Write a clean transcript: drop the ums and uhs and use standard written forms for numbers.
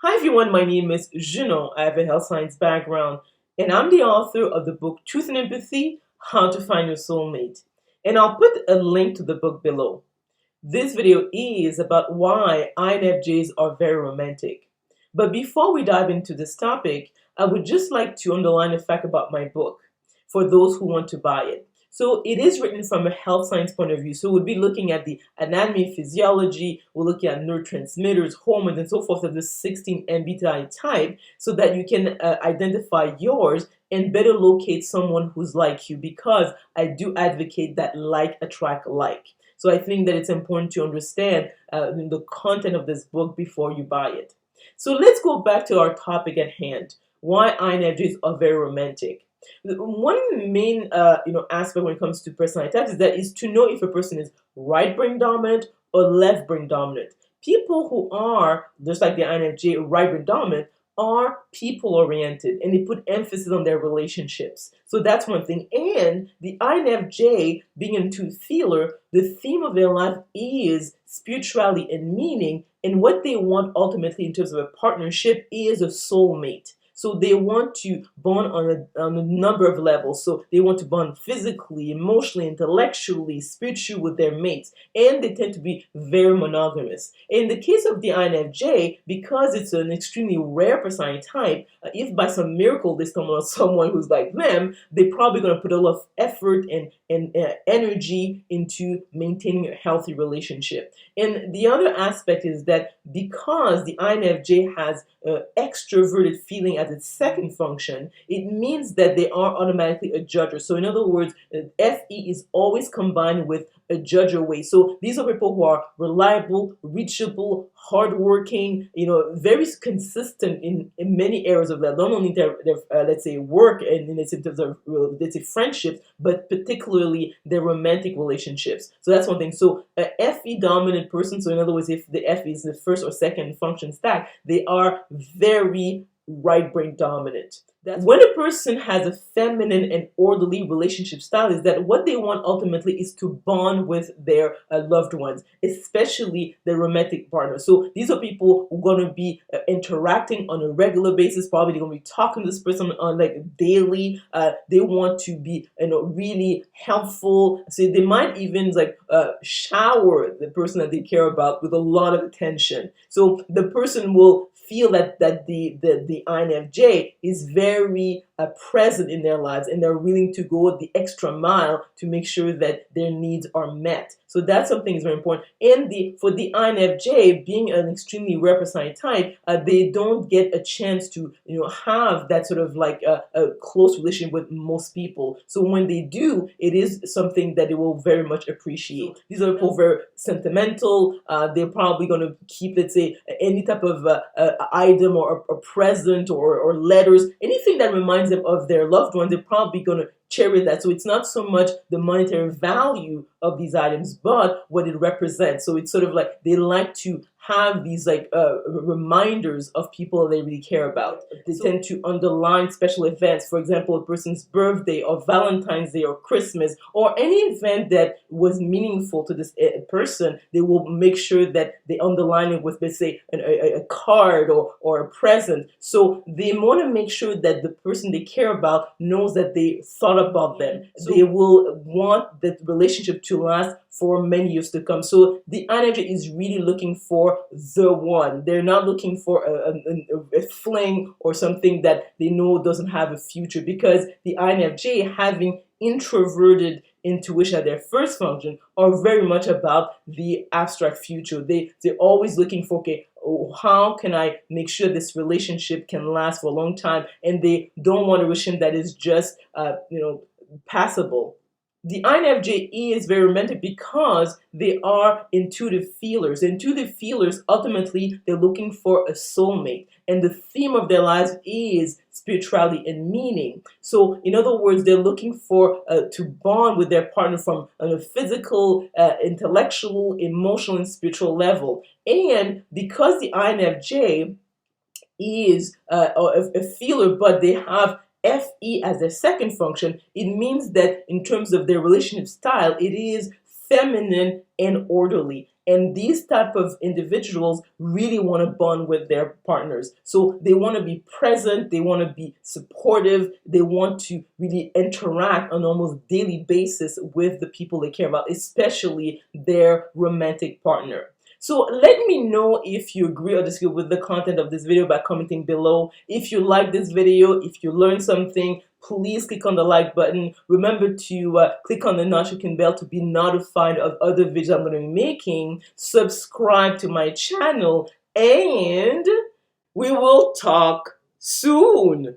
Hi everyone, my name is Junon. I have a health science background and I'm the author of the book Truth and Empathy, How to Find Your Soulmate. And I'll put a link to the book below. This video is about why INFJs are very romantic. But before we dive into this topic, I would just like to underline a fact about my book for those who want to buy it. So it is written from a health science point of view. So we'll be looking at the anatomy and physiology, we're looking at neurotransmitters, hormones, and so forth of the 16 MBTI type so that you can identify yours and better locate someone who's like you, because I do advocate that like attract like. So I think that it's important to understand the content of this book before you buy it. So let's go back to our topic at hand, why INFJs are very romantic. One main aspect when it comes to personality types is to know if a person is right brain dominant or left brain dominant. People who are, just like the INFJ, right brain dominant, are people oriented and they put emphasis on their relationships. So that's one thing. And the INFJ, being an intuitive feeler, the theme of their life is spirituality and meaning. And what they want ultimately in terms of a partnership is a soulmate. So they want to bond on a number of levels. So they want to bond physically, emotionally, intellectually, spiritually with their mates. And they tend to be very monogamous. In the case of the INFJ, because it's an extremely rare personality type, if by some miracle they stumble on someone who's like them, they're probably going to put a lot of effort and energy into maintaining a healthy relationship. And the other aspect is that because the INFJ has extroverted feeling as its second function, it means that they are automatically a judger. So in other words, FE is always combined with a judger way. So these are people who are reliable, reachable, hardworking, very consistent in many areas of their, not only their let's say work and in terms of let's say friendships, but particularly their romantic relationships. So that's one thing. So a FE dominant person, so in other words, if the FE is the first or second function stack, they are very right brain dominant. That's when a person has a feminine and orderly relationship style, is that what they want ultimately is to bond with their loved ones, especially their romantic partner. So these are people who are going to be interacting on a regular basis. Probably they're going to be talking to this person on like daily. They want to be really helpful. So they might even shower the person that they care about with a lot of attention. So the person will feel that the INFJ is very present in their lives, and they're willing to go the extra mile to make sure that their needs are met. So that's something that's very important. And for the INFJ, being an extremely rare personality type, they don't get a chance to have that sort of like a close relationship with most people. So when they do, it is something that they will very much appreciate. These are people very sentimental. They're probably going to keep, let's say, any type of item or a present or letters, anything that reminds them of their loved ones. They're probably going to cherish that. So it's not so much the monetary value of these items, but what it represents. So it's sort of like they like to have these reminders of people they really care about. They tend to underline special events, for example, a person's birthday or Valentine's Day or Christmas or any event that was meaningful to this person. They will make sure that they underline it with, let's say, a card or a present. So they want to make sure that the person they care about knows that they thought about them. So they will want that relationship to last for many years to come. So the INFJ is really looking for the one. They're not looking for a fling or something that they know doesn't have a future, because the INFJ, having introverted intuition at their first function, are very much about the abstract future. They're always looking for, okay, how can I make sure this relationship can last for a long time? And they don't want a relationship that is just passable. The INFJ is very romantic because they are intuitive feelers. Intuitive feelers, ultimately, they're looking for a soulmate. And the theme of their lives is spirituality and meaning. So, in other words, they're looking for to bond with their partner from a physical, intellectual, emotional, and spiritual level. And because the INFJ is a feeler, but they have FE as their second function, it means that in terms of their relationship style, it is feminine and orderly. And these type of individuals really want to bond with their partners. So they want to be present, they want to be supportive, they want to really interact on almost daily basis with the people they care about, especially their romantic partner. So let me know if you agree or disagree with the content of this video by commenting below. If you like this video, if you learned something, please click on the like button. Remember to click on the notification bell to be notified of other videos I'm going to be making. Subscribe to my channel, and we will talk soon.